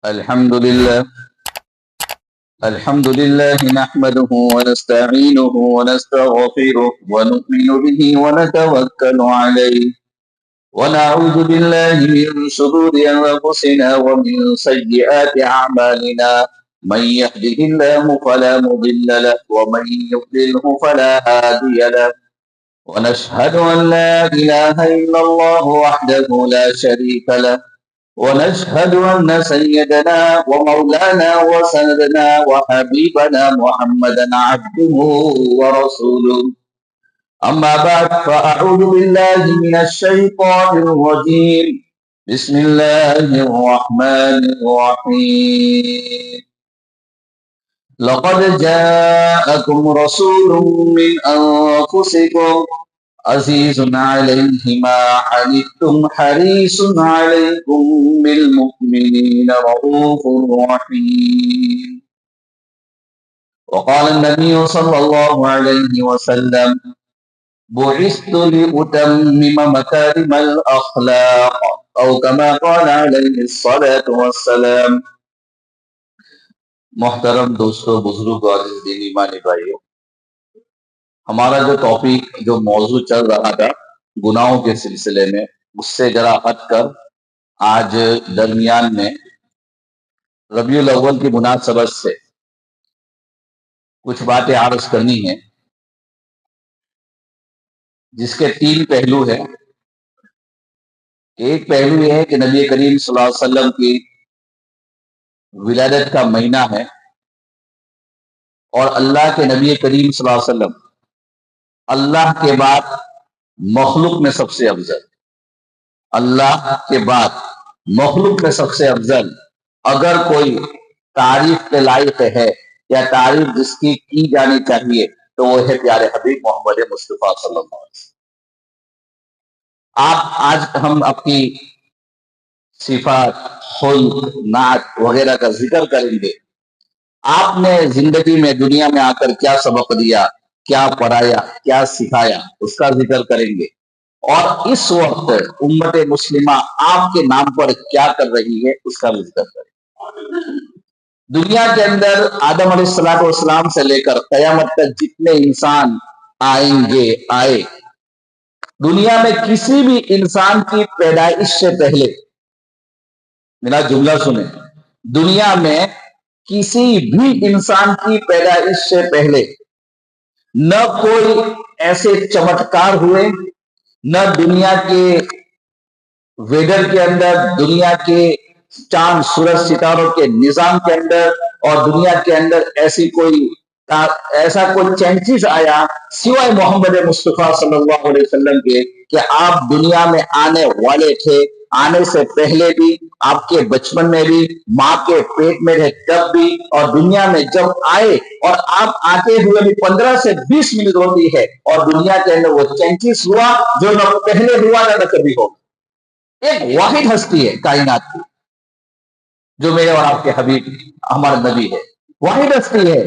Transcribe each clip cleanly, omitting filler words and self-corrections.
الحمد لله نحمده ونستعينه ونستغفره ونؤمن به ونتوكل عليه ونعوذ بالله من شرور أنفسنا ومن سيئات أعمالنا من يهده الله فلا مضل له ومن يضلله فلا هادي له ونشهد أن لا إله إلا الله وحده لا شريك له ونشهد أن سيدنا ومولانا وسندنا وحبيبنا محمدا عبده ورسوله أما بعد فأعوذ بالله من الشيطان الرجيم بسم الله الرحمن الرحيم لقد جاءكم رسول من أنفسكم عزيز عليه ما عنتم حريص عليكم بالمؤمنين رؤوف رحيم وقال النبي صلى الله عليه وسلم بعثت لأتمم مكارم الأخلاق أو كما قال عليه الصلاة والسلام. محترم دوستو، بزرگ اور دینی مانی بھائیوں، ہمارا جو ٹاپک جو موضوع چل رہا تھا گناہوں کے سلسلے میں، اس سے ذرا ہٹ کر آج درمیان میں ربیع الاول کی مناسبت سے کچھ باتیں عرض کرنی ہیں، جس کے 3 پہلو ہیں. ایک پہلو یہ ہے کہ نبی کریم صلی اللہ علیہ وسلم کی ولادت کا مہینہ ہے، اور اللہ کے نبی کریم صلی اللہ علیہ وسلم اللہ کے بعد مخلوق میں سب سے افضل، اللہ کے بعد مخلوق میں سب سے افضل اگر کوئی تعریف کے لائق ہے یا تعریف جس کی جانی چاہیے تو وہ ہے پیارے حبیب محمد مصطفیٰ صلی اللہ علیہ وسلم. آج ہم اپنی صفات، خلق، نعت وغیرہ کا ذکر کریں گے. آپ نے زندگی میں دنیا میں آ کر کیا سبق دیا، کیا پڑھایا، کیا سکھایا، اس کا ذکر کریں گے. اور اس وقت امت مسلمہ آپ کے نام پر کیا کر رہی ہے اس کا ذکر کریں. دنیا کے اندر آدم علیہ السلام سے لے کر قیامت تک جتنے انسان آئیں گے آئے، دنیا میں کسی بھی انسان کی پیدائش سے پہلے، میرا جملہ سنیں، دنیا میں کسی بھی انسان کی پیدائش سے پہلے نہ کوئی ایسے چمتکار ہوئے، نہ دنیا کے ویدر کے اندر، دنیا کے چاند سورج ستاروں کے نظام کے اندر اور دنیا کے اندر ایسا کوئی چینجز آیا سوائے محمد مصطفیٰ صلی اللہ علیہ وسلم کے کہ آپ دنیا میں آنے والے تھے. آنے سے پہلے بھی، آپ کے بچپن میں بھی، ماں کے پیٹ میں رہے تب بھی، اور دنیا میں جب آئے اور آپ آتے ہوئے بھی 15 سے 20 منٹ ہوتی ہے اور دنیا کے اندر وہ چینجز ہوا جو نہ پہلے ہوا نہ کبھی ہوگا. ایک واحد ہستی ہے کائنات کی جو میرے اور آپ کے حبیب ہمارے نبی ہے. واحد ہستی ہے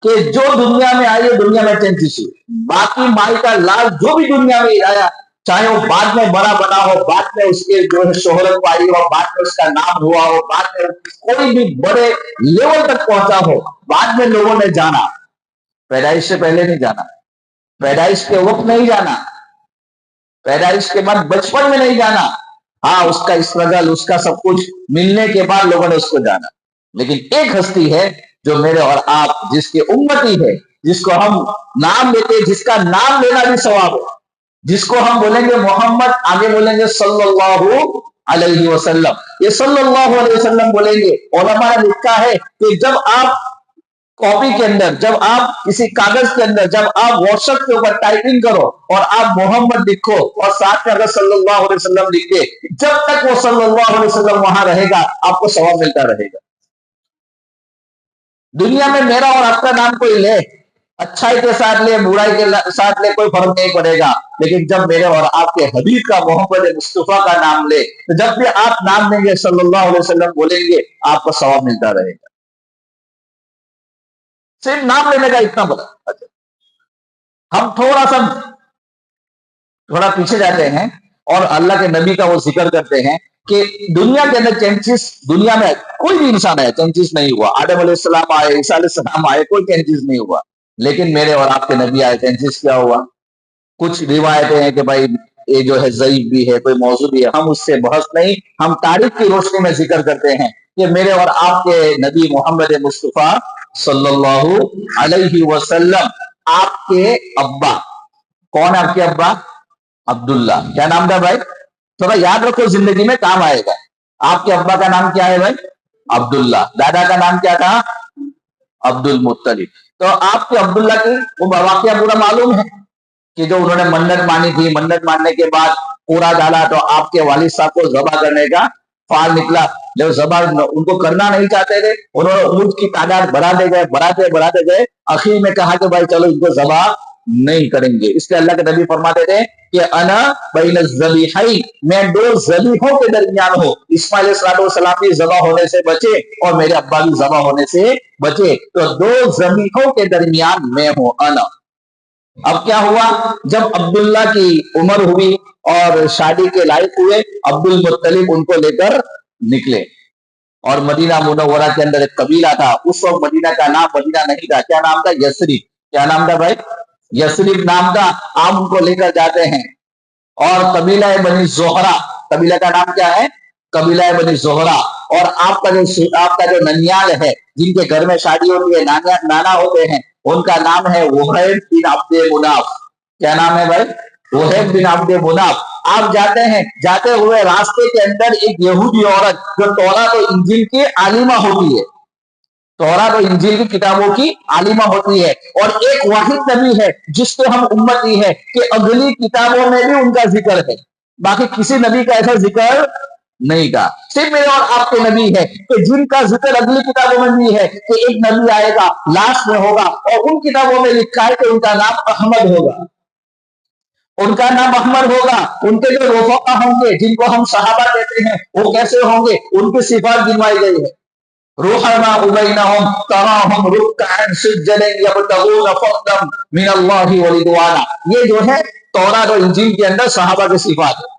کہ جو دنیا میں آئی ہے دنیا میں چینجز ہوئی. باقی مائی کا لال جو بھی دنیا میں آیا، چاہے وہ بعد میں بڑا بنا ہو، بعد میں اس کے جو ہے شہرت پائی ہو، بعد میں اس کا نام ہوا ہو، بعد میں کوئی بھی بڑے لیول تک پہنچا ہو، بعد میں لوگوں نے جانا، پیدائش سے پہلے نہیں جانا، پیدائش کے وقت نہیں جانا، پیدائش کے بعد بچپن میں نہیں جانا. ہاں، اس کا اسٹرگل، اس کا سب کچھ ملنے کے بعد لوگوں نے اس کو جانا. لیکن ایک ہستی ہے جو میرے اور آپ جس کے امتی ہے، جس کو ہم نام لیتے، جس کا نام لینا بھی ثواب ہے، جس کو ہم بولیں گے محمد، آگے بولیں گے صلی اللہ علیہ وسلم. یہ صلی اللہ علیہ وسلم بولیں گے. علماء نے لکھا ہے کہ جب آپ کاپی کے اندر، جب آپ کسی کاغذ کے اندر، جب آپ واٹس ایپ کے اوپر ٹائپنگ کرو اور آپ محمد لکھو اور ساتھ میں اگر صلی اللہ علیہ وسلم لکھے، جب تک وہ صلی اللہ علیہ وسلم وہاں رہے گا آپ کو ثواب ملتا رہے گا. دنیا میں میرا اور آپ کا نام کوئی لے، اچھائی کے ساتھ لے، برائی کے ساتھ لے، کوئی فرق نہیں پڑے گا. لیکن جب میرے اور آپ کے حبیب کا، محمد مصطفیٰ کا نام لے، تو جب بھی آپ نام لیں گے، صلی اللہ علیہ وسلم بولیں گے، آپ کو ثواب ملتا رہے گا. صرف نام لینے کا اتنا بتا. ہم تھوڑا پیچھے جاتے ہیں اور اللہ کے نبی کا وہ ذکر کرتے ہیں کہ دنیا کے اندر چینجز، دنیا میں کوئی بھی انسان ہے چینجز نہیں ہوا، آدم علیہ السلام آئے، عیسیٰ علیہ السلام آئے، کوئی چینجز نہیں ہوا، لیکن میرے اور آپ کے نبی آئے، چینجز کیا ہوا؟ کچھ روایتیں ہیں کہ بھائی یہ جو ہے ضعیف بھی ہے، کوئی موضوع بھی ہے، ہم اس سے بحث نہیں، ہم تاریخ کی روشنی میں ذکر کرتے ہیں کہ میرے اور آپ کے نبی محمد مصطفیٰ صلی اللہ علیہ وسلم، آپ کے ابا کون ہے؟ آپ کے ابا عبداللہ، کیا نام تھا بھائی؟ تھوڑا یاد رکھو، زندگی میں کام آئے گا۔ آپ کے ابا کا نام کیا ہے بھائی؟ عبداللہ۔ دادا کا نام کیا تھا؟ عبد المطلب۔ تو آپ کے عبداللہ کی وہ واقعہ پورا معلوم ہے کہ جو انہوں نے منت مانی تھی، منت ماننے کے بعد پورا ڈالا تو آپ کے والد صاحب کو ذبح کرنے کا فال نکلا، جب ذبح ان کو کرنا نہیں چاہتے تھے، انہوں نے اونٹ کی تعداد بڑھاتے گئے، بڑھاتے گئے، آخر میں کہا کہ بھائی چلو ان کو ذبح نہیں کریں گے۔ اس لیے اللہ کے نبی فرماتے تھے کہ انا بین الذبیحین، میں دو ذبیحوں کے درمیان ہوں، اسماعیل علیہ السلام بھی ذبح ہونے سے بچے اور میرے ابا بھی ذبح ہونے سے بچے، تو دو ذبیحوں کے درمیان میں ہوں انا۔ اب کیا ہوا؟ جب عبداللہ کی عمر ہوئی اور شادی کے لائق ہوئے، عبد المطلب ان کو لے کر نکلے اور مدینہ منورہ کے اندر ایک قبیلہ تھا، اس وقت مدینہ کا نام مدینہ نہیں تھا، کیا نام تھا؟ یثرب۔ کیا نام تھا بھائی؟ یثرب نام تھا۔ آپ ان کو لے کر جاتے ہیں اور قبیلہ بنی زہرہ، قبیلہ کا نام کیا ہے؟ قبیلہ بنی زہرہ، اور آپ کا جو ننیال ہے، جن کے گھر میں شادی ہوتی ہے، نانا ہوتے ہیں، ان کا نام ہے وہیب بن عبد مناف۔ کیا نام ہے بھائی؟ وہیب بن عبد مناف۔ آپ جاتے ہیں، جاتے ہوئے راستے کے اندر ایک یہودی عورت جو تورات و انجیل کی عالمہ ہوتی ہے، تورات و انجیل کی کتابوں کی عالمہ ہوتی ہے، اور ایک واحد نبی ہے جس کے ہم امتی ہے کہ اگلی کتابوں میں بھی ان کا ذکر ہے، باقی کسی نبی کا ایسا ذکر نہیں تھا، صرف میرے اور آپ کے نبی ہے کہ جن کا ذکر اگلی کتابوں میں بھی ہے کہ ایک نبی آئے گا، لاسٹ میں ہوگا، اور ان کتابوں میں لکھا ہے کہ ان کا نام احمد ہوگا، ان کا نام احمد ہوگا۔ ان کے جو رفقا ہوں گے، جن کو ہم صحابہ کہتے ہیں، وہ کیسے ہوں گے؟ ان کی صفات گنوائی گئی ہے، روحنا بینہم تراہم رکعا سجدا یبتغون فضلا من اللہ ورضوانا۔ یہ جو ہے تورات اور انجیل کے اندر صحابہ کی صفات ہے۔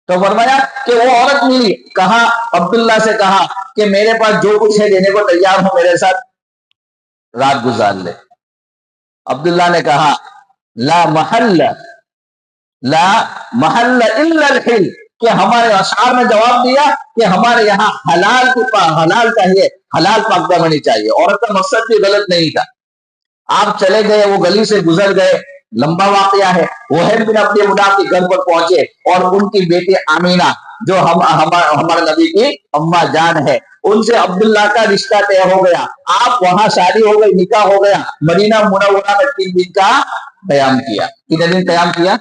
تو فرمایا کہ وہ عورت ملی، کہا عبداللہ سے کہا کہ میرے پاس جو کچھ ہے دینے کو تیار ہوں، میرے ساتھ رات گزار لے۔ عبداللہ نے کہا لا محل الا الحل، کہ ہمارے اشعار میں جواب دیا کہ ہمارے یہاں حلال چاہیے، حلال پاکدہ بنی چاہیے۔ عورت کا مقصد بھی غلط نہیں تھا۔ آپ چلے گئے، وہ گلی سے گزر گئے، لمبا واقعہ ہے۔ وہیب بن عبد مناف کے گھر پر پہنچے اور ان کی بیٹی آمینہ جو ہمارے نبی کی اما جان ہے، ان سے عبداللہ کا رشتہ طے ہو گیا۔ آپ وہاں شادی ہو گئی، نکاح ہو گیا، مدینہ منورہ میں 3 دن کا قیام کیا۔ کتنے دن قیام کیا؟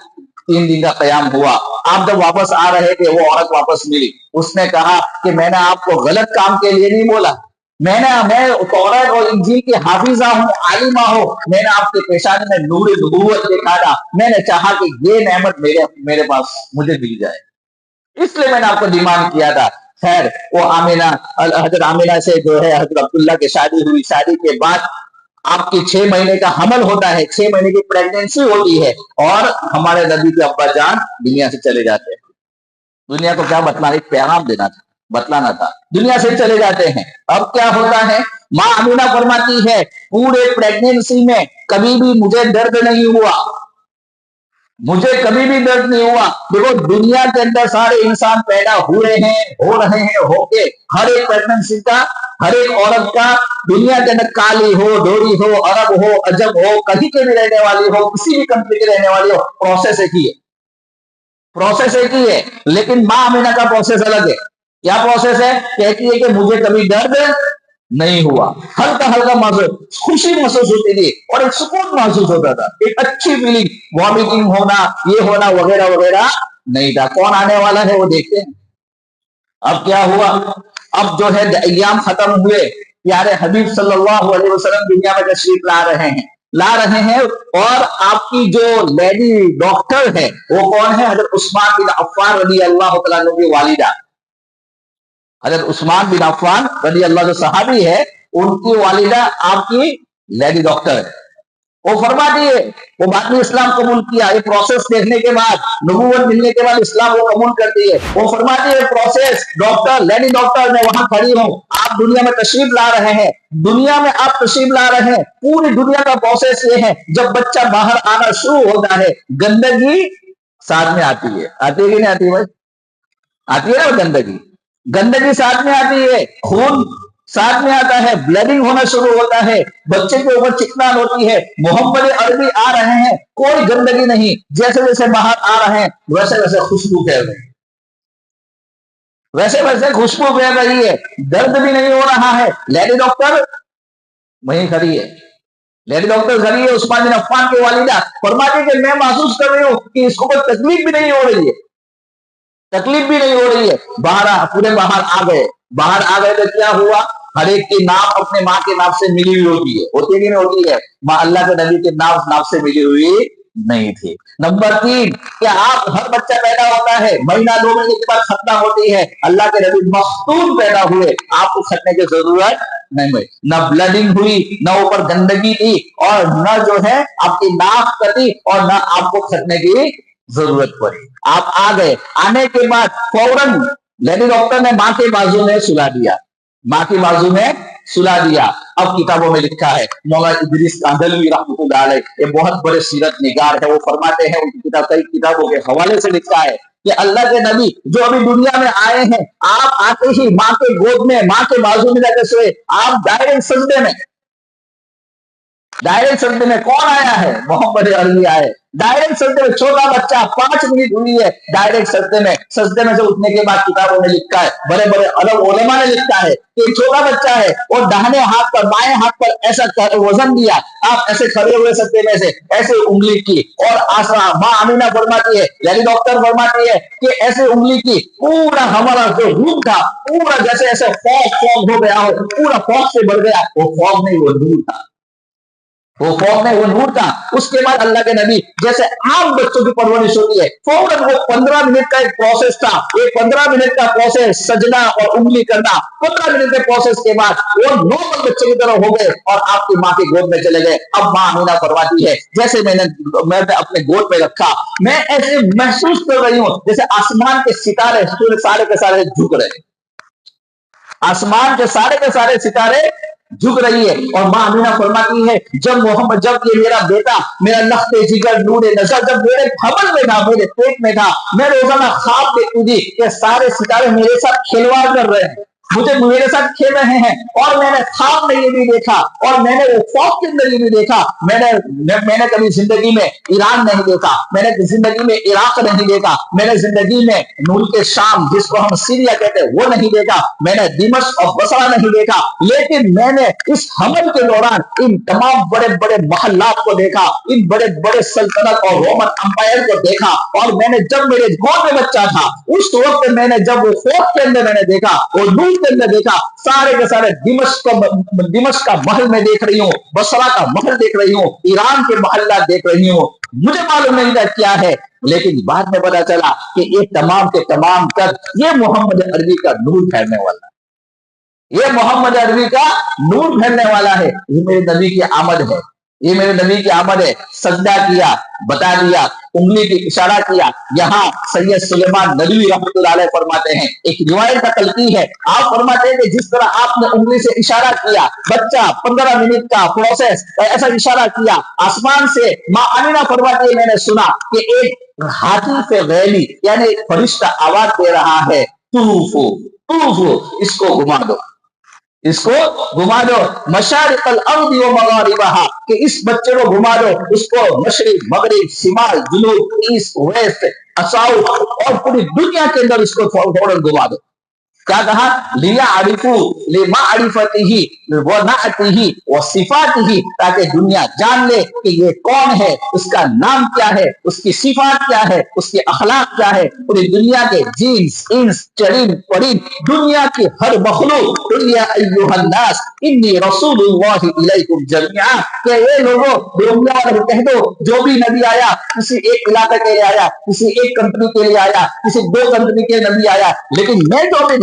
3 دن کا قیام ہوا۔ آپ جب واپس آ رہے تھے، وہ عورت واپس ملی، اس نے کہا کہ میں نے آپ کو غلط کام کے لیے نہیں بولا، میں تورات اور انجیل کی حافظہ ہوں، عالمہ ہوں، میں نے آپ کے پیشانے میں نور نبوت دکھا تھا، میں نے چاہا کہ یہ نعمت میرے پاس مجھے مل جائے، اس لیے میں نے آپ کو ڈیمانڈ کیا تھا۔ خیر، وہ حضرت آمینہ سے جو ہے حضرت عبداللہ کی شادی ہوئی۔ شادی کے بعد آپ کی 6 مہینے کا حمل ہوتا ہے، 6 مہینے کی پریگنینسی ہوتی ہے، اور ہمارے نبی کے ابا جان دنیا سے چلے جاتے ہیں۔ دنیا کو کیا بتلانا؟ ایک پیغام دینا تھا، بتلانا تھا، دنیا سے چلے جاتے ہیں۔ اب کیا ہوتا ہے؟ ماں آمینہ فرماتی ہے پورے پریگنینسی میں کبھی بھی مجھے درد نہیں ہوا، مجھے کبھی بھی درد نہیں ہوا۔ دیکھو دنیا کے اندر سارے انسان پیدا ہوئے ہیں، ہو رہے ہیں، ہو کے ہر ایک پریگنینسی کا، ہر ایک عورت کا دنیا کے اندر کالی ہو، ڈوری ہو، عرب ہو، عجب ہو، کہیں کے بھی رہنے والی ہو، کسی بھی کنٹری کے رہنے والی ہو، پروسیس ایک ہی ہے، لیکن ماں آمینہ کا پروسیس الگ ہے۔ کیا پروسیس ہے؟ کہتی ہے کہ مجھے کبھی درد نہیں ہوا، ہلکا محسوس، خوشی محسوس ہوتی تھی اور ایک سکون محسوس ہوتا تھا، ایک اچھی فیلنگ، وامٹنگ ہونا، یہ ہونا وغیرہ وغیرہ نہیں تھا۔ کون آنے والا ہے وہ دیکھتے ہیں۔ اب کیا ہوا؟ اب جو ہے ایام ختم ہوئے، پیارے حبیب صلی اللہ علیہ وسلم دنیا میں تشریف لا رہے ہیں، اور آپ کی جو لیڈی ڈاکٹر ہے وہ کون ہے؟ حضرت عثمان بن عفان رضی اللہ تعالیٰ عنہ کی والدہ، حضرت عثمان بن عفان رضی اللہ جو صحابی ہے، ان کی والدہ آپ کی لیڈی ڈاکٹر ہے۔ وہ فرماتی ہے وہ بعد میں اسلام قبول کیا، یہ پروسیس دیکھنے کے بعد، نبوت ملنے کے بعد اسلام وہ قبول کرتی ہے۔ وہ فرماتی ہے پروسیس، ڈاکٹر، لیڈی ڈاکٹر، میں وہاں کھڑی ہوں، آپ دنیا میں تشریف لا رہے ہیں، دنیا میں آپ تشریف لا رہے ہیں، پوری دنیا کا پروسیس یہ ہے، جب بچہ باہر آنا شروع ہوتا ہے گندگی ساتھ میں آتی ہے، آتی ہے کہ نہیں آتی بھائی؟ آتی ہے نا گندگی، گندگی ساتھ میں آتی ہے، خون ساتھ میں آتا ہے، بلیڈنگ ہونا شروع ہوتا ہے، بچے کے اوپر چکنان ہوتی ہے، محمد عربی آ رہے ہیں، کوئی گندگی نہیں، جیسے جیسے باہر آ رہے ہیں ویسے ویسے خوشبو پھیل رہی ہے، ویسے ویسے خوشبو پھیل رہی ہے، درد بھی نہیں ہو رہا ہے۔ لیڈی ڈاکٹر وہیں کھڑی ہے، لیڈی ڈاکٹر کھڑی ہے، عثمان بن عفان کی والدہ فرماتی کہ میں محسوس کر رہی ہوں کہ اس کو کوئی تکلیف بھی نہیں ہو رہی ہے، تکلیف بھی نہیں ہو رہی ہے۔ پورے باہر آ گئے، باہر آ گئے تو کیا ہوا؟ ہر ایک کی ناپ اپنے ماں کے ناپ سے ملی ہوئی ہوتی ہے، ہوتی نہیں ہوتی ہے؟ ماں اللہ کے نبی کے ناپ سے ملی ہوئی نہیں تھی۔ نمبر 3 کہ آپ ہر بچہ پیدا ہوتا ہے، مہینہ 2 مہینے کے بعد ختنہ ہوتی ہے، اللہ کے نبی مختون پیدا ہوئے، آپ کو ختنے کی ضرورت نہیں ہوئی، نہ بلڈنگ ہوئی، نہ اوپر گندگی تھی، اور نہ جو ہے آپ کی ناک کٹی، اور نہ آپ کو ختنے کی ضرورت پڑی۔ آپ آ گئے، آنے کے بعد فوراً لیڈی ڈاکٹر نے ماں کے بازو میں سلا دیا، ماں کے بازو میں سلا دیا۔ اب کتابوں میں لکھا ہے، مولانا ادریس کاندھلوی رحمۃ اللہ علیہ، یہ بہت بڑے سیرت نگار ہے، وہ فرماتے ہیں، ان کی کئی کتابوں کے حوالے سے لکھا ہے کہ اللہ کے نبی جو ابھی دنیا میں آئے ہیں، آپ آتے ہی ماں کے گود میں، ماں کے بازو میں جا کے سوئے، آپ ڈائریکٹ سجدے میں، ڈائریکٹ سجدے میں کون آیا ہے؟ محمد عربی آئے، ڈائریکٹ سجدے میں، چھوٹا بچہ 5 منٹ ہوئی ہے ڈائریکٹ سجدے میں، سجدے میں سے اٹھنے کے بعد کتابوں میں لکھا ہے، بڑے بڑے علماء نے لکھا ہے کہ چھوٹا بچہ ہے، اور داہنے ہاتھ پر بائیں ہاتھ پر ایسا وزن دیا، آپ ایسے کھڑے ہوئے سجدے میں سے ایسے انگلی کی، اور آسرا ماں آمینہ فرماتی ہے، یعنی ڈاکٹر فرماتی ہے کہ ایسے انگلی کی، پورا ہمارا جو روح تھا پورا جیسے ایسے فوگ ہو گیا ہو، پورا فوگ سے بڑھ گیا، وہ فوگ نہیں، وہ نور تھا، وہ فوق نہیں، وہ نور تھا۔ اس کے بعد اللہ کے نبی جیسے عام بچوں کی پرورش ہوتی ہے، فوراً وہ 15 منٹ کا ایک پروسیس تھا، یہ 15 منٹ کا پروسیس، سجدہ اور انگلی کرنا، 15 منٹ کے پروسیس کے بعد وہ نارمل بچے کی طرح ہو گئے، اور آپ کی ماں کی گود میں چلے گئے۔ اب ماں آمینہ فرماتی ہے، جیسے میں نے اپنے گود میں رکھا، میں ایسے محسوس کر رہی ہوں جیسے آسمان کے ستارے سارے کے سارے جھک رہے، آسمان کے سارے ستارے جھک رہی ہے۔ اور ماں آمینہ فرماتی ہے، جب یہ میرا بیٹا، میرا لخت جگر نور نظر، جب میرے حمل میں تھا، میرے پیٹ میں تھا، میں روزانہ خواب دیکھتی تھی کہ سارے ستارے میرے ساتھ کھلواڑ کر رہے ہیں، میرے ساتھ کھیل رہے ہیں، اور میں نے خواب میں یہ بھی دیکھا، اور میں نے وہ خواب کے اندر یہ بھی دیکھا، میں نے کبھی زندگی میں ایران نہیں دیکھا، میں نے زندگی میں عراق نہیں دیکھا، میں نے زندگی میں ملک شام جس کو ہم سیریا کہتے ہیں وہ نہیں دیکھا، میں نے دمشق اور بصرہ نہیں دیکھا، لیکن میں نے اس حمل کے دوران ان تمام بڑے بڑے محلات کو دیکھا، ان بڑے بڑے سلطنت اور رومن امپائر کو دیکھا، اور میں نے جب میرے گود میں بچہ تھا اس وقت میں نے جب وہ خوف کے اندر میں نے دیکھا، اور نور کے اندر دیکھا، سارے کے سارے دمشق کا محل میں دیکھ رہی ہوں، بصرہ کا محل دیکھ رہی ہوں، ایران کے محلات دیکھ رہی ہوں، مجھے معلوم نہیں تھا کیا ہے، لیکن بعد میں پتا چلا کہ یہ تمام کے تمام تک یہ محمد عربی کا نور پھیلنے والا ہے، یہ محمد عربی کا نور پھیلنے والا ہے، یہ میرے نبی کی آمد ہے، یہ میرے نبی کی آمد ہے۔ سجدہ کیا، بتا دیا، انگلی کی اشارہ کیا۔ یہاں سید سلیمان ندوی رحمۃ اللہ علیہ فرماتے ہیں، ایک روایت نقل کی ہے، آپ فرماتے ہیں کہ جس طرح آپ نے انگلی سے اشارہ کیا، بچہ 15 منٹ کا پروسیس ایسا اشارہ کیا آسمان سے، ماں آمینہ فرماتی ہے میں نے سنا کہ ایک ہاتھی سے غیلی یعنی ایک فرشتہ آواز دے رہا ہے، طوفو طوفو، اس کو گھما دو، اس کو گھما دو، مشارق الارض و مغاربہا، کہ اس بچے کو گھما دو، اس کو مشرق مغرب شمال جنوب ایسٹ ویسٹ ساؤتھ اور پوری دنیا کے اندر اس کو فوراً گھما دو۔ کیا کہا؟ لِيَعْرِفُوا لِمَعْرِفَتِهِ وَنَعْتِهِ وَصِفَاتِهِ، تاکہ دنیا جان لے کہ یہ کون ہے، اس کا نام کیا ہے، اس کی صفات کیا ہے، اس کے اخلاق کیا ہے۔ پوری دنیا کے جنس انس چرند پرند، دنیا کی ہر مخلوق، قُلْ يَا أَيُّهَا النَّاسُ إِنِّي رَسُولُ اللَّهِ إِلَيْكُمْ جَمِيعًا، کہ اے لوگوں، دنیا والوں کہہ دو، جو بھی نبی آیا کسی ایک علاقے کے لیے آیا، کسی ایک کنٹری کے لیے آیا، کسی 2 کنٹری کے نبی آیا، لیکن میں جو بھی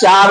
4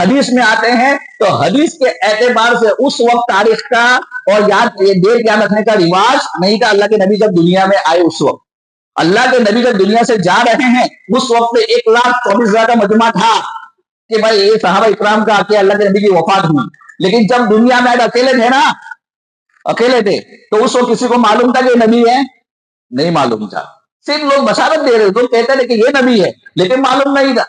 حدیث میں آتے ہیں تو حدیث کے اعتبار سے اس وقت تاریخ کا اور یاد ڈیٹ یاد رکھنے کا رواج نہیں تھا. اللہ کے نبی جب دنیا میں آئے اس وقت اللہ کے نبی جب دنیا سے جا رہے ہیں اس وقت 1,24,000 کا مجمع تھا کہ بھائی یہ صحابہ اکرام کا کہ اللہ کے نبی کی وفات ہوئی. لیکن جب دنیا میں آئے اکیلے تھے نا, اکیلے تھے, تو اس وقت کسی کو معلوم تھا کہ یہ نبی ہے؟ نہیں معلوم تھا. صرف لوگ بشارت دے رہے تھے, کہتے تھے کہ یہ نبی ہے, لیکن معلوم نہیں تھا.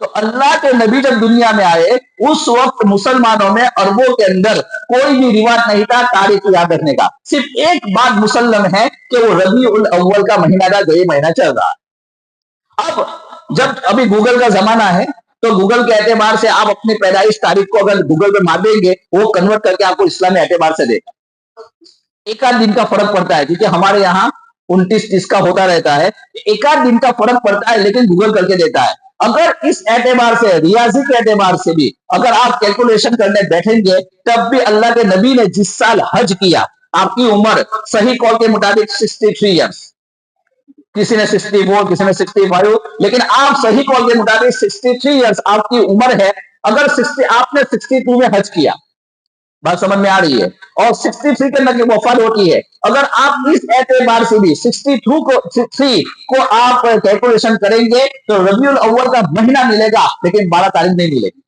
تو اللہ کے نبی جب دنیا میں آئے اس وقت مسلمانوں میں عربوں کے اندر کوئی بھی رواج نہیں تھا تاریخ یاد رکھنے کا. صرف ایک بات مسلم ہے کہ وہ ربیع الاول کا مہینہ تھا جو یہ مہینہ چل رہا. اب جب ابھی گوگل کا زمانہ ہے تو گوگل کے اعتبار سے آپ اپنی پیدائش تاریخ کو اگر گوگل پہ مار دیں گے وہ کنورٹ کر کے آپ کو اسلامی اعتبار سے دے گا. ایک آدھ دن کا فرق پڑتا ہے کیونکہ ہمارے یہاں 29-30 کا ہوتا رہتا ہے, ایک آدھ دن کا فرق پڑتا ہے لیکن گوگل کر کے دیتا ہے. اگر اس اعتبار سے ریاضی کے اعتبار سے بھی اگر آپ کیلکولیشن کرنے بیٹھیں گے تب بھی اللہ کے نبی نے جس سال حج کیا آپ کی عمر صحیح قول کے مطابق 63 ایئرس, کسی نے 64, کسی نے 65, لیکن آپ صحیح قول کے مطابق 63 ایئرس آپ کی عمر ہے. اگر آپ نے 62 میں حج کیا, بات سمجھ میں آ رہی ہے, اور 63 کے اندر وفات ہوتی ہے, اگر آپ اس اعتبار سے بھی 63 کو آپ کیلکولیشن کریں گے تو ربیع الاول کا مہینہ ملے گا لیکن 12 تاریخ نہیں ملے گی.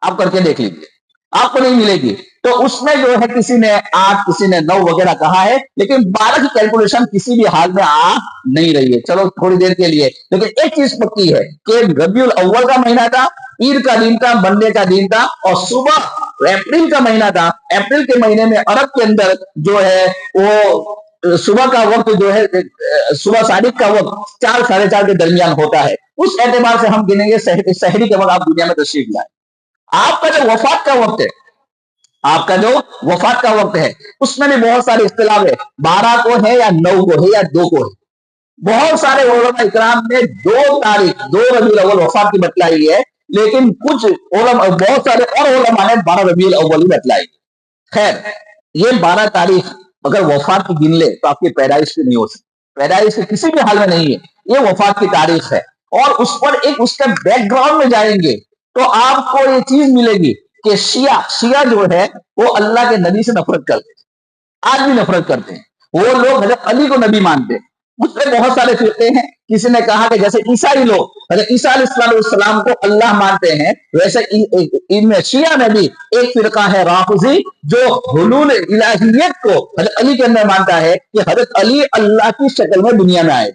آپ کر کے دیکھ لیجیے, آپ کو نہیں ملے گی. تو اس میں جو ہے کسی نے 8 کسی نے 9 وغیرہ کہا ہے, لیکن 12 کی کیلکولیشن کسی بھی حال میں آ نہیں رہی ہے. چلو تھوڑی دیر کے لیے, لیکن ایک چیز پکی ہے کہ ربیع الاول کا مہینہ تھا, عید کا دن تھا, منڈے کا دن تھا, اور صبح اپریل کا مہینہ تھا. اپریل کے مہینے میں عرب کے اندر جو ہے وہ صبح کا وقت جو ہے صبح صادق کا وقت 4 ساڑھے 4 کے درمیان ہوتا ہے. اس اعتبار سے ہم گنیں گے سحری کے وقت آپ دنیا میں تشریف لائیں. آپ کا جو وفات کا وقت ہے, آپ کا جو وفات کا وقت ہے اس میں بھی بہت سارے اختلاف ہے, 12 کو ہے یا 9 کو ہے یا 2 کو ہے. بہت سارے علماء اکرام نے 2 تاریخ 2 ربیع الاول وفات کی بتلائی ہے, لیکن کچھ علماء بہت سارے اور علماء نے 12 ربیع الاول ہی بتلائی. خیر, یہ 12 تاریخ اگر وفات کی گن لے تو آپ کی پیدائش کی نہیں ہو سکتی, پیدائش کی کسی بھی حال میں نہیں ہے, یہ وفات کی تاریخ ہے. اور اس پر ایک اس کے بیک گراؤنڈ میں جائیں گے تو آپ کو یہ چیز ملے گی کہ شیعہ جو ہے وہ اللہ کے نبی سے نفرت کرتے ہیں, آج بھی نفرت کرتے ہیں. وہ لوگ حضرت علی کو نبی مانتے ہیں. اس میں بہت سارے فرقے ہیں. کسی نے کہا کہ جیسے عیسائی لوگ حضرت عیسیٰ علیہ السلام کو اللہ مانتے ہیں, ویسے ان میں شیعہ میں بھی ایک فرقہ ہے رافضی جو حلول الہیت کو حضرت علی کے اندر مانتا ہے کہ حضرت علی اللہ کی شکل میں دنیا میں آئے,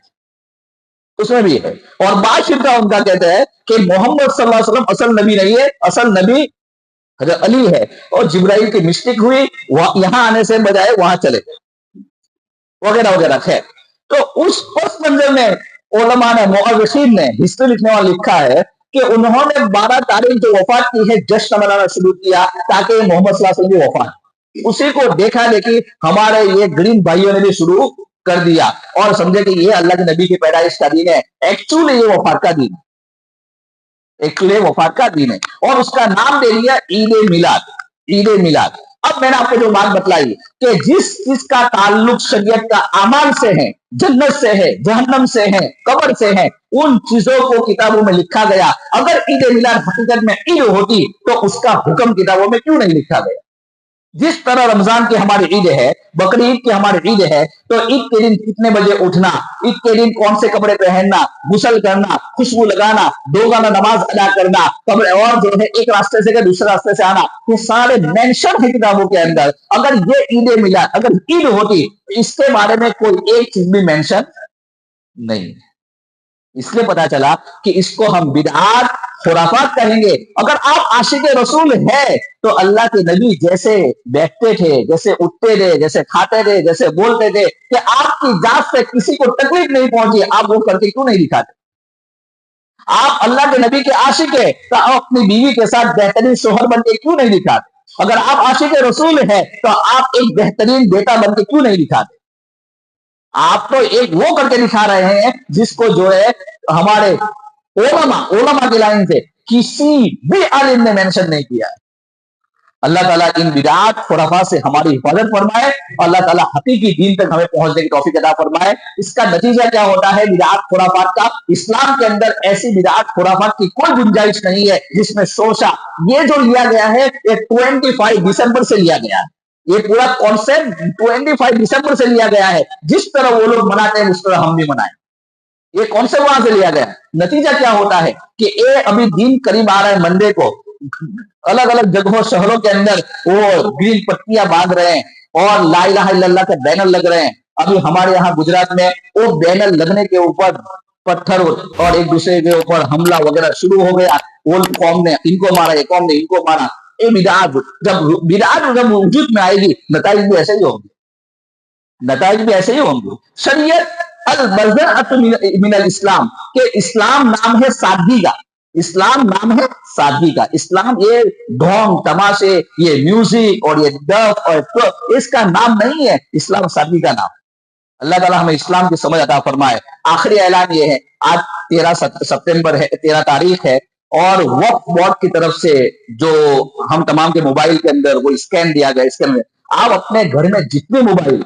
اس میں بھی ہے. اور بعض فرقہ ان کا کہتا ہے کہ محمد صلی اللہ علیہ وسلم اصل نبی نہیں ہے, اصل نبی حضرت علی ہے, اور جبرائیل کی مسٹک ہوئی, یہاں آنے سے بجائے وہاں چلے گئے وغیرہ وغیرہ. خیر, تو اس پس منظر میں علماء نے, مؤرخین نے, ہسٹری لکھنے والا لکھا ہے کہ انہوں نے 12 تاریخ جو وفات کی ہے جشن منانا شروع کیا تاکہ محمد صلی اللہ علیہ وسلم کی وفات, اسی کو دیکھا دیکھی ہمارے یہ گرین بھائیوں نے بھی شروع کر دیا اور سمجھے کہ یہ اللہ کے نبی کی پیدائش کا دن ہے. ایکچولی یہ وفات کا دن, ایکچولی وفات کا دن ہے, اور اس کا نام دے دیا عید میلاد, عید میلاد. اب میں نے آپ کو جو بات بتلائی کہ جس چیز کا تعلق شریعت کا اعمال سے ہے, جنت سے ہے, جہنم سے ہے, قبر سے ہے, ان چیزوں کو کتابوں میں لکھا گیا. اگر عید میلاد حقیقت میں عید ہوتی تو اس کا حکم کتابوں میں کیوں نہیں لکھا گیا؟ جس طرح رمضان کی ہماری عید ہے, بقر عید کی ہماری عید ہے, تو عید کے دن کتنے بجے اٹھنا, عید کے دن کون سے کپڑے پہننا, غسل کرنا, خوشبو لگانا, 2 گانا نماز ادا کرنا, اور جو ہے ایک راستے سے دوسرے راستے سے آنا, یہ سارے مینشن ہے کتابوں کے اندر. اگر یہ عید میلاد اگر عید ہوتی اس کے بارے میں کوئی ایک چیز بھی مینشن نہیں. اس لیے پتا چلا کہ اس کو ہم بدعات خرافات کہیں گے. اگر آپ عاشق رسول ہے تو اللہ کے نبی جیسے بیٹھتے تھے, جیسے اٹھتے تھے, جیسے کھاتے تھے, جیسے بولتے تھے, کہ آپ کی ذات سے کسی کو تکلیف نہیں پہنچی, آپ وہ کر کے کیوں نہیں دکھاتے؟ آپ اللہ کے نبی کے عاشق ہے تو آپ اپنی بیوی کے ساتھ بہترین شوہر بن کے کیوں نہیں دکھاتے؟ اگر آپ عاشق رسول ہے تو آپ ایک بہترین بیٹا بن کے کیوں نہیں دکھاتے؟ آپ تو ایک وہ کر کے دکھا رہے ہیں جس کو جو ہے ہمارے علماء کی لائن سے کسی بھی عالم نے مینشن نہیں کیا. اللہ تعالیٰ ان بدعات خرافات سے ہماری حفاظت فرمائے اور اللہ تعالیٰ حقیقی دین تک ہمیں پہنچنے کی توفیق عطا فرمائے۔ اس کا نتیجہ کیا ہوتا ہے بدعات خرافات کا؟ اسلام کے اندر ایسی بدعات خرافات کی کوئی گنجائش نہیں ہے جس میں شوشہ یہ جو لیا گیا ہے یہ 25 دسمبر سے لیا گیا ہے، یہ پورا کانسیپٹ 25 دسمبر سے لیا گیا ہے، جس طرح وہ لوگ مناتے ہیں اس طرح ہم بھی منائیں، یہ کون سے وہاں سے لیا گیا ہے۔ نتیجہ کیا ہوتا ہے کہ ابھی دین قریب آ رہا ہے، منڈے کو الگ الگ جگہوں شہروں کے اندر وہ گرین پٹیاں باندھ رہے ہیں اور لا الہ الا اللہ کے بینر لگ رہے ہیں۔ ابھی ہمارے یہاں گجرات میں وہ بینر لگنے کے اوپر پتھر اور ایک دوسرے کے اوپر حملہ وغیرہ شروع ہو گیا، وہ قوم نے ان کو مارا، یہ قوم نے ان کو مارا۔ یہ بدعات جب وجود میں آئے گی نتائج بھی ایسے ہی ہوں گے، نتائج بھی ایسے ہی ہوں گے۔ شریعت البذرۃ من الاسلام کہ اسلام نام ہے سادگی کا، اسلام نام ہے سادگی کا۔ اسلام یہ ڈھونگ تماشے، یہ میوزک اور یہ ڈف اور اس کا نام نہیں ہے، اسلام سادگی کا نام۔ اللہ تعالیٰ ہمیں اسلام کی سمجھ عطا فرمائے۔ آخری اعلان یہ ہے، آج 13 ستمبر ہے، 13 تاریخ ہے، اور وقف بورڈ کی طرف سے جو ہم تمام کے موبائل کے اندر وہ اسکین دیا گیا، اسکین میں آپ اپنے گھر میں جتنے موبائل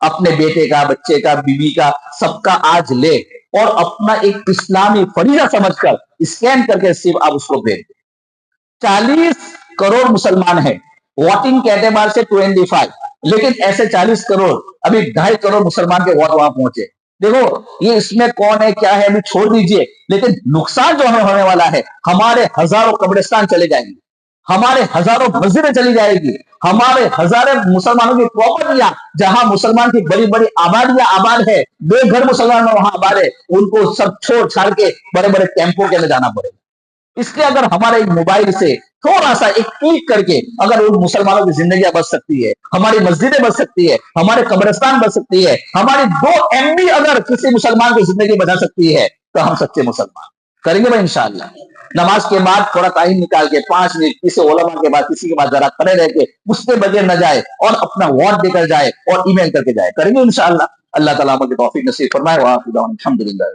اپنے بیٹے کا، بچے کا، بیوی کا، سب کا آج لے اور اپنا ایک اسلامی فریضہ سمجھ کر اسکین کر کے صرف آپ اس کو بھیج دیں۔ 40 کروڑ مسلمان ہیں، ووٹنگ کے اعتبار سے 25، لیکن ایسے 40 کروڑ ابھی 2.5 کروڑ مسلمان کے ووٹ وہاں پہنچے۔ دیکھو یہ اس میں کون ہے کیا ہے ابھی چھوڑ دیجئے، لیکن نقصان جو ہمیں ہونے والا ہے، ہمارے ہزاروں قبرستان چلے جائیں گے، ہمارے ہزاروں مسجدیں چلی جائے گی، ہمارے ہزاروں مسلمانوں کی پراپرٹیاں جہاں مسلمان کی بڑی بڑی آبادیاں آباد ہے، بے گھر مسلمان وہاں آباد ہے، ان کو سب چھوڑ چھاڑ کے بڑے بڑے ٹیمپو کے اندر جانا پڑے گا۔ اس لیے اگر ہمارے موبائل سے تھوڑا سا ایک کلک کر کے اگر ان مسلمانوں کی زندگیاں بچ سکتی ہے، ہماری مسجدیں بچ سکتی ہے، ہمارے قبرستان بچ سکتی ہے، ہماری 2 MB اگر کسی مسلمان کی زندگی بچا سکتی ہے تو ہم سچے مسلمان کریں گے بھائی انشاءاللہ۔ نماز کے بعد تھوڑا ٹائم نکال کے 5 منٹ کسی علماء کے بعد کسی کے بعد ذرا کھڑے رہ کے اس کے بغیر نہ جائے اور اپنا ووٹ دے کر جائے اور ای میل کر کے جائے، کریں گے انشاءاللہ۔ اللہ تعالیٰ مجھے توفیق نصیب فرمائے۔ وآخر دعوانا الحمدللہ۔